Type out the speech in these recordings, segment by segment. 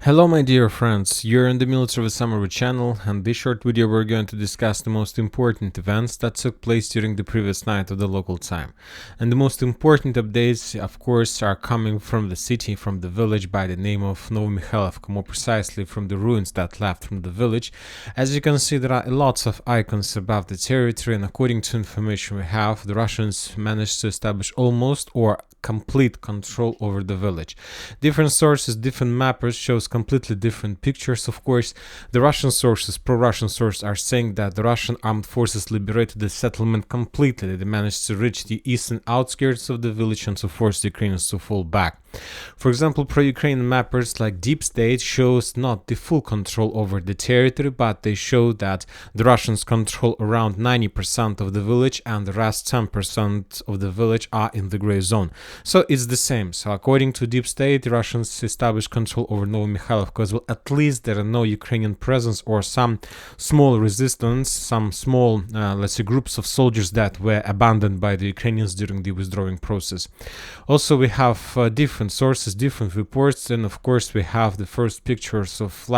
Hello my dear friends, you're in the Military Summary channel, and this short video we're going to discuss the most important events that took place during the previous night of the local time. And the most important updates, of course, are coming from the city, from the village by the name of Novomykhailivka, more precisely from the ruins that left from the village. As you can see, there are lots of icons above the territory, and according to information we have, the Russians managed to establish almost or complete control over the village. Different sources, different mappers shows completely different pictures. Of course, the Russian sources, pro-Russian sources, are saying that the Russian armed forces liberated the settlement completely. They managed to reach the eastern outskirts of the village and to force the Ukrainians to fall back. For example, pro-Ukrainian mappers like Deep State shows not the full control over the territory, but they show that the Russians control around 90% of the village and the rest 10% of the village are in the gray zone. So it's the same. So according to Deep State, the Russians established control over Novomykhailivka as well. At least there are no Ukrainian presence or some small resistance, some small, let's say, groups of soldiers that were abandoned by the Ukrainians during the withdrawing process. Also, we have different sources, different reports, and of course we have the first pictures of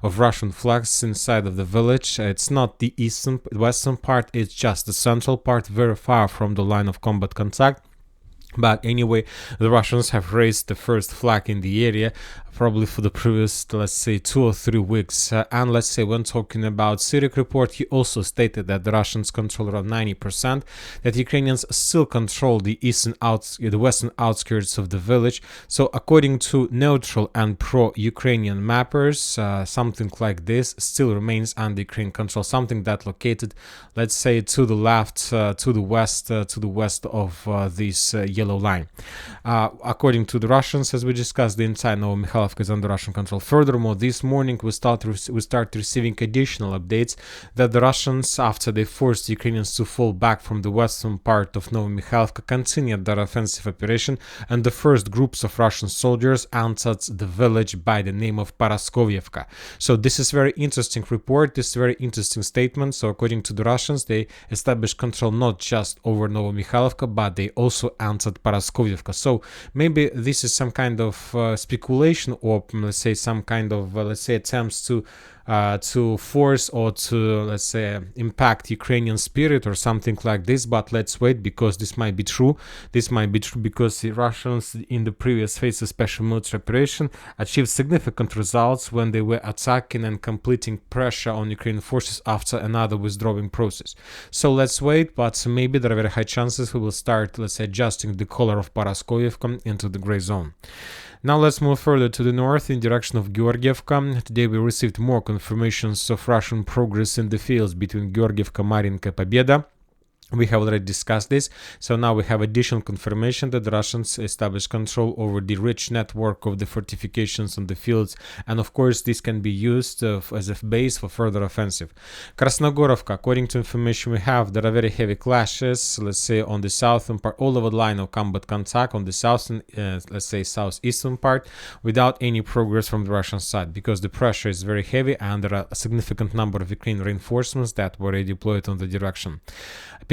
Russian flags inside of the village. It's not the western part, it's just the central part, very far from the line of combat contact. But anyway, the Russians have raised the first flag in the area, probably for the previous, let's say, 2 or 3 weeks. And let's say, when talking about Syriac report, he also stated that the Russians control around 90%, that Ukrainians still control the western outskirts of the village. So according to neutral and pro-Ukrainian mappers, something like this still remains under Ukrainian control, something that located, let's say, to the left, to the west of this yellow line. According to the Russians, as we discussed, the entire Novomykhailivka is under Russian control. Furthermore, this morning we start receiving additional updates that the Russians, after they forced the Ukrainians to fall back from the western part of Novomykhailivka, continued their offensive operation, and the first groups of Russian soldiers entered the village by the name of Paraskovyevka. So this is very interesting report, this is very interesting statement. So according to the Russians, they established control not just over Novomykhailivka, but they also entered Paraskovyevka. So maybe this is some kind of speculation, or let's say some kind of attempts to force or to, let's say, impact Ukrainian spirit or something like this. But let's wait, because this might be true. This might be true because the Russians in the previous phase of special military operation achieved significant results when they were attacking and completing pressure on Ukrainian forces after another withdrawing process. So let's wait, but maybe there are very high chances we will start, let's say, adjusting the color of Paraskovyevka into the gray zone. Now let's move further to the north in direction of Georgievka. Today we received more confirmations of Russian progress in the fields between Georgievka, Marinka, Pobeda. We have already discussed this, so now we have additional confirmation that the Russians established control over the rich network of the fortifications on the fields, and of course this can be used as a base for further offensive. Krasnogorovka, according to information we have, there are very heavy clashes, let's say, on the southern part, all over the line of combat contact on the southern, let's say, southeastern part, without any progress from the Russian side, because the pressure is very heavy and there are a significant number of Ukrainian reinforcements that were redeployed on the direction.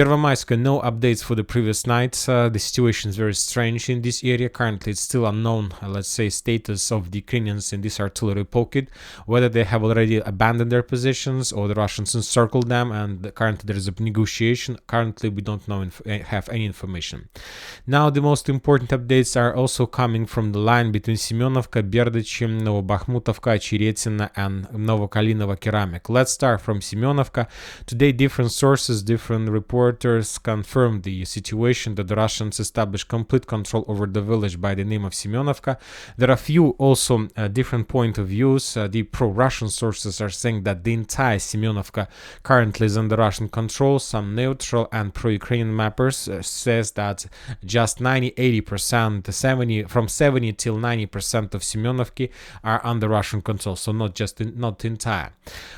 Novomykhailivka, no updates for the previous night. The situation is very strange in this area. Currently, it's still unknown, let's say, status of the Ukrainians in this artillery pocket, whether they have already abandoned their positions or the Russians encircled them, and currently there is a negotiation. Currently, we don't have any information. Now, the most important updates are also coming from the line between Semenivka, Berdychi, Novobakhmutovka, Chiretina, and Novokalinovka Ceramic. Let's start from Semenivka. Today, different sources, different reporters confirmed the situation that the Russians established complete control over the village by the name of Semenivka. There are few also different point of views. The pro-Russian sources are saying that the entire Semenivka currently is under Russian control. Some neutral and pro-Ukrainian mappers says that just 80%, from 70 till 90% of Semenivka are under Russian control, so not entire.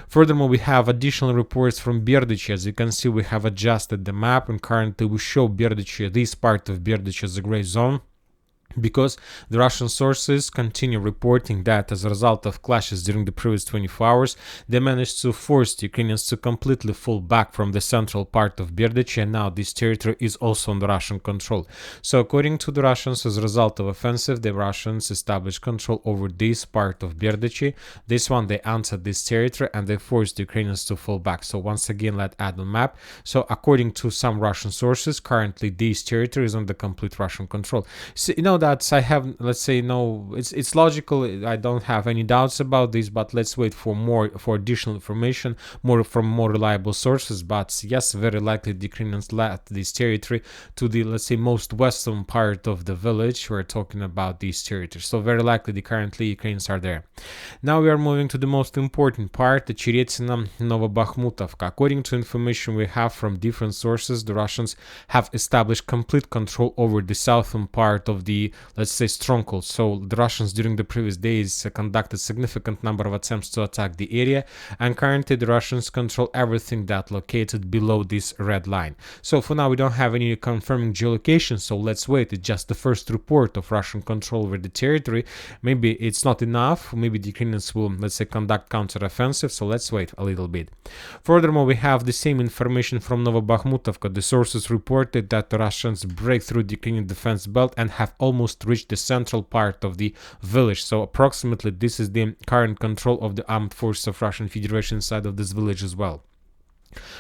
Furthermore, we have additional reports from Berdychi. As you can see, we have adjusted the map, and currently we show Berdychi, this part of Berdychi, as a gray zone. because the Russian sources continue reporting that as a result of clashes during the previous 24 hours, they managed to force the Ukrainians to completely fall back from the central part of Berdychi, and now this territory is also under Russian control. So according to the Russians, as a result of offensive, the Russians established control over this part of Berdychi. This one, they entered this territory and they forced the Ukrainians to fall back. So once again, let's add on map. So according to some Russian sources, currently this territory is under complete Russian control. So, that I have, let's say, no, it's logical. I don't have any doubts about this, but let's wait for additional information, from more reliable sources. But yes, very likely the Ukrainians left this territory to the, let's say, most western part of the village. We're talking about these territories, so very likely the currently Ukrainians are there. Now we are moving to the most important part, the Cheretsina Novobakhmutovka. According to information we have from different sources, the Russians have established complete control over the southern part of the, let's say, stronghold. So the Russians during the previous days conducted significant number of attempts to attack the area, and currently the Russians control everything that located below this red line. So for now we don't have any confirming geolocation, so let's wait. It's just the first report of Russian control over the territory. Maybe it's not enough, maybe the Ukrainians will, let's say, conduct counter-offensive, so let's wait a little bit. Furthermore, we have the same information from Novobakhmutovka. The sources reported that the Russians break through the Ukrainian defense belt and have almost reached the central part of the village. So approximately this is the current control of the armed forces of Russian Federation side of this village as well.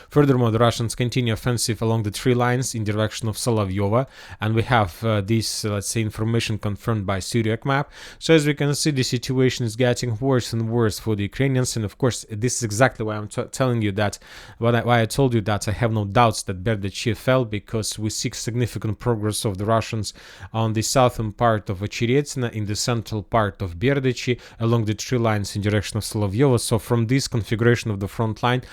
Furthermore, the Russians continue offensive along the tree lines in direction of Solovyova, and we have this, let's say, information confirmed by Syriac map. So as we can see, the situation is getting worse and worse for the Ukrainians, and of course, this is exactly why I'm telling you that, why I told you that I have no doubts that Berdychi fell, because we see significant progress of the Russians on the southern part of Cheretsina, in the central part of Berdychi, along the tree lines in direction of Solovyova. So from this configuration of the front line,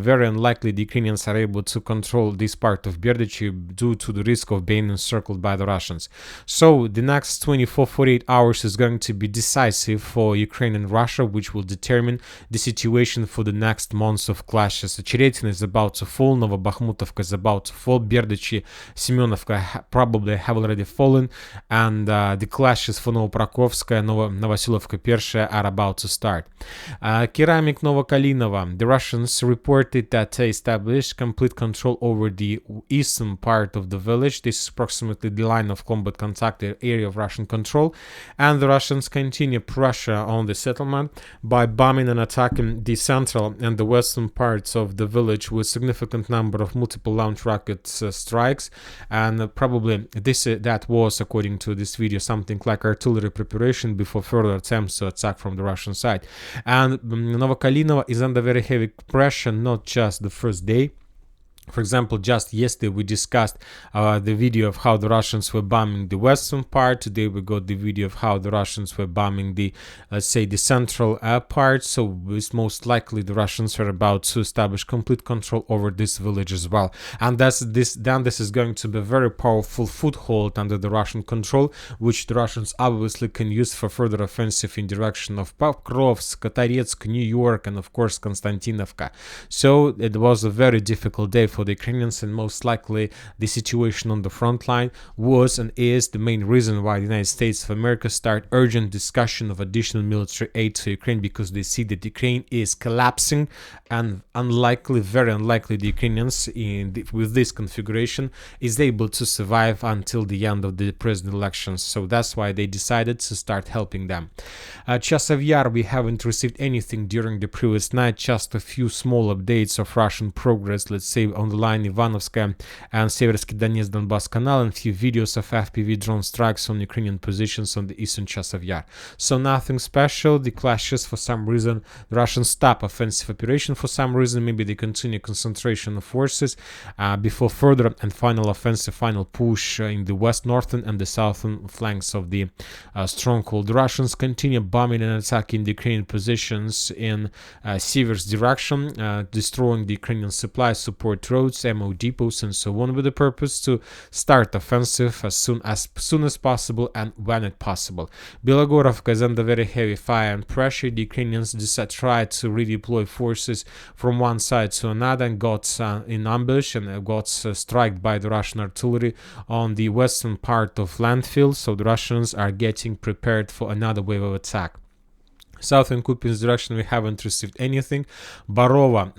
very unlikely the Ukrainians are able to control this part of Berdychi due to the risk of being encircled by the Russians. So the next 24-48 hours is going to be decisive for Ukraine and Russia, which will determine the situation for the next months of clashes. Cheretsina is about to fall, Novobakhmutovka is about to fall, Berdychi, Semenivka probably have already fallen, and the clashes for Novoprakhovska and Novosilovka Persha are about to start. Keramik Novokhailivka, the Russians reported that they established complete control over the eastern part of the village. This is approximately the line of combat contact area of Russian control, and the Russians continue pressure on the settlement by bombing and attacking the central and the western parts of the village with significant number of multiple launch rocket strikes, and probably that was, according to this video, something like artillery preparation before further attempts to attack from the Russian side. And Novokhailivka is under very heavy pressure, not just the first day. For example, just yesterday we discussed the video of how the Russians were bombing the western part. Today we got the video of how the Russians were bombing the, let's say, the central part. So it's most likely the Russians are about to establish complete control over this village as well. And this is going to be a very powerful foothold under the Russian control, which the Russians obviously can use for further offensive in direction of Pokrovsk, Kotoretsk, New York, and of course Konstantinovka. So it was a very difficult day for the Ukrainians, and most likely the situation on the front line was and is the main reason why the United States of America start urgent discussion of additional military aid to Ukraine, because they see that Ukraine is collapsing, and very unlikely the Ukrainians with this configuration is able to survive until the end of the president elections. So that's why they decided to start helping them. Chasiv Yar, we haven't received anything during the previous night, just a few small updates of Russian progress, let's say, on the line Ivanovskaya and Seversky Donetsk Donbass Canal, and few videos of FPV drone strikes on Ukrainian positions on the eastern Chasiv Yar. So nothing special. The clashes, for some reason, the Russians stop offensive operation for some reason. Maybe they continue concentration of forces before further and final push in the west, northern and the southern flanks of the stronghold. The Russians continue bombing and attacking the Ukrainian positions in Siversk direction, destroying the Ukrainian supply support roads, ammo depots, and so on, with the purpose to start offensive as soon as possible and when it possible. Bilogorovka is under very heavy fire and pressure. The Ukrainians tried to redeploy forces from one side to another and got in ambush and got struck by the Russian artillery on the western part of landfill. So the Russians are getting prepared for another wave of attack. Southern Kupiansk direction, we haven't received anything. Barova,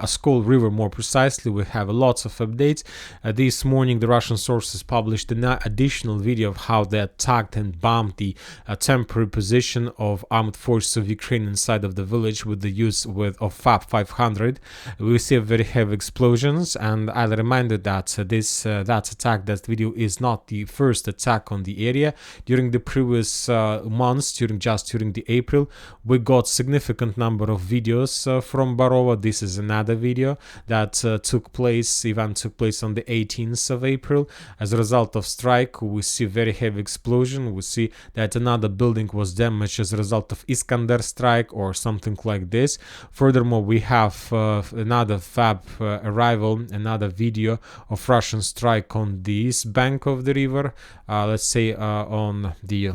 Oskol River more precisely, we have lots of updates. This morning the Russian sources published an additional video of how they attacked and bombed the temporary position of armed forces of Ukraine inside of the village with the use of FAB 500. We received very heavy explosions, and I'll remind you that that video is not the first attack on the area. During the previous months, during the April, we got significant number of videos from Barova. This is another video that took place on the 18th of April. As a result of strike, we see very heavy explosion. We see that another building was damaged as a result of Iskander strike or something like this. Furthermore, we have another FAB arrival, another video of Russian strike on the east bank of the river, let's say on the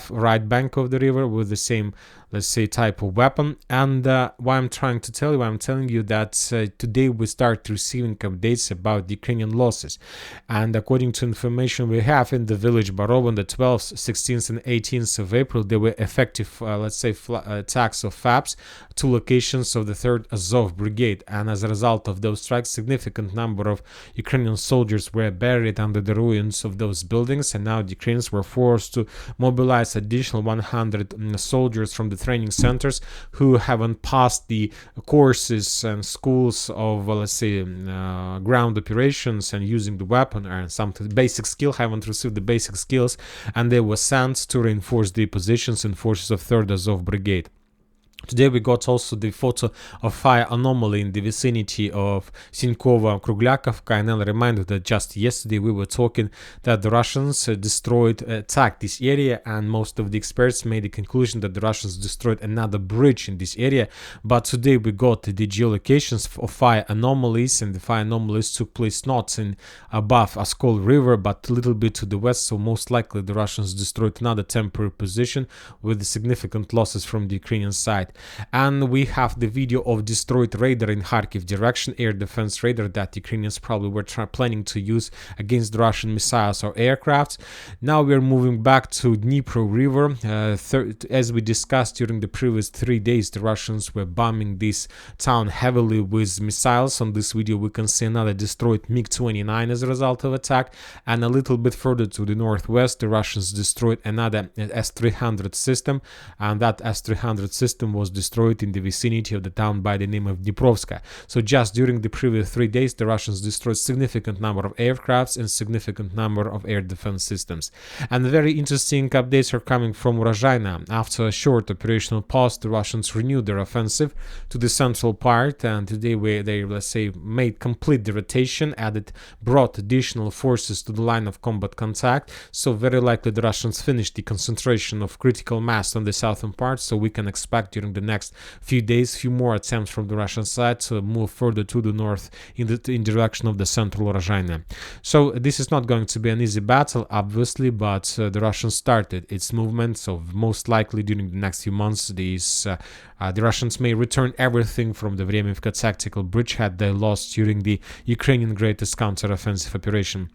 right bank of the river with the same, let's say, type of weapon. And what I'm trying to tell you, I'm telling you that today we start receiving updates about the Ukrainian losses. And according to information we have in the village Barov on the 12th, 16th and 18th of April, there were effective, let's say, attacks of FABs to locations of the 3rd Azov Brigade. And as a result of those strikes, significant number of Ukrainian soldiers were buried under the ruins of those buildings. And now the Ukrainians were forced to mobilize additional 100 soldiers from the training centers who haven't passed the courses and schools of, let's say, ground operations and using the weapon and some basic skill, haven't received the basic skills, and they were sent to reinforce the positions and forces of 3rd Azov Brigade. Today we got also the photo of fire anomaly in the vicinity of Sinkova Kruglakovka, and I'll remind you that just yesterday we were talking that the Russians attacked this area, and most of the experts made the conclusion that the Russians destroyed another bridge in this area. But today we got the geolocations of fire anomalies, and the fire anomalies took place not in above Oskol River but a little bit to the west, so most likely the Russians destroyed another temporary position with significant losses from the Ukrainian side. And we have the video of destroyed radar in Kharkiv direction, air defense radar that Ukrainians probably were planning to use against Russian missiles or aircrafts. Now we are moving back to Dnipro River. As we discussed during the previous 3 days, the Russians were bombing this town heavily with missiles. On this video we can see another destroyed MiG-29 as a result of attack, and a little bit further to the northwest the Russians destroyed another S-300 system, and that S-300 system was destroyed in the vicinity of the town by the name of Dniprovska. So just during the previous 3 days the Russians destroyed significant number of aircrafts and significant number of air defense systems. And very interesting updates are coming from Rozhaina. After a short operational pause, the Russians renewed their offensive to the central part, and today they, let's say, made complete the rotation, brought additional forces to the line of combat contact. So very likely the Russians finished the concentration of critical mass on the southern part, so we can expect during the next few days few more attempts from the Russian side to move further to the north in direction of the central Rozhaina. So this is not going to be an easy battle, obviously, but the Russians started its movement, so most likely during the next few months the Russians may return everything from the Semenivka tactical bridgehead they lost during the Ukrainian greatest counter-offensive operation.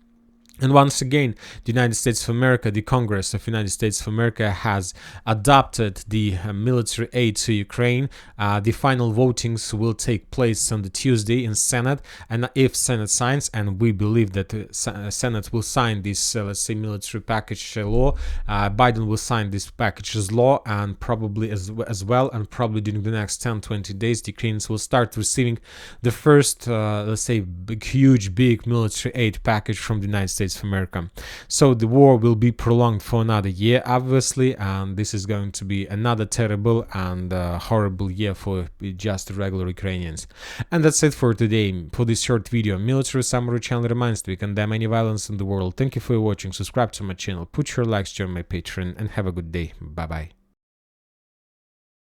And once again, the United States of America, the Congress of the United States of America has adopted the military aid to Ukraine. The final votings will take place on the Tuesday in Senate, and if Senate signs, and we believe that Senate will sign this, let's say, military package law, Biden will sign this package as law, and probably as well, and probably during the next 10-20 days, the Ukrainians will start receiving the first, let's say, huge, big military aid package from the United States of America. So the war will be prolonged for another year, obviously, and this is going to be another terrible and horrible year for just regular Ukrainians. And that's it for today. For this short video, Military Summary channel reminds that we condemn any violence in the world. Thank you for watching, subscribe to my channel, put your likes, join my Patreon, and have a good day. Bye bye.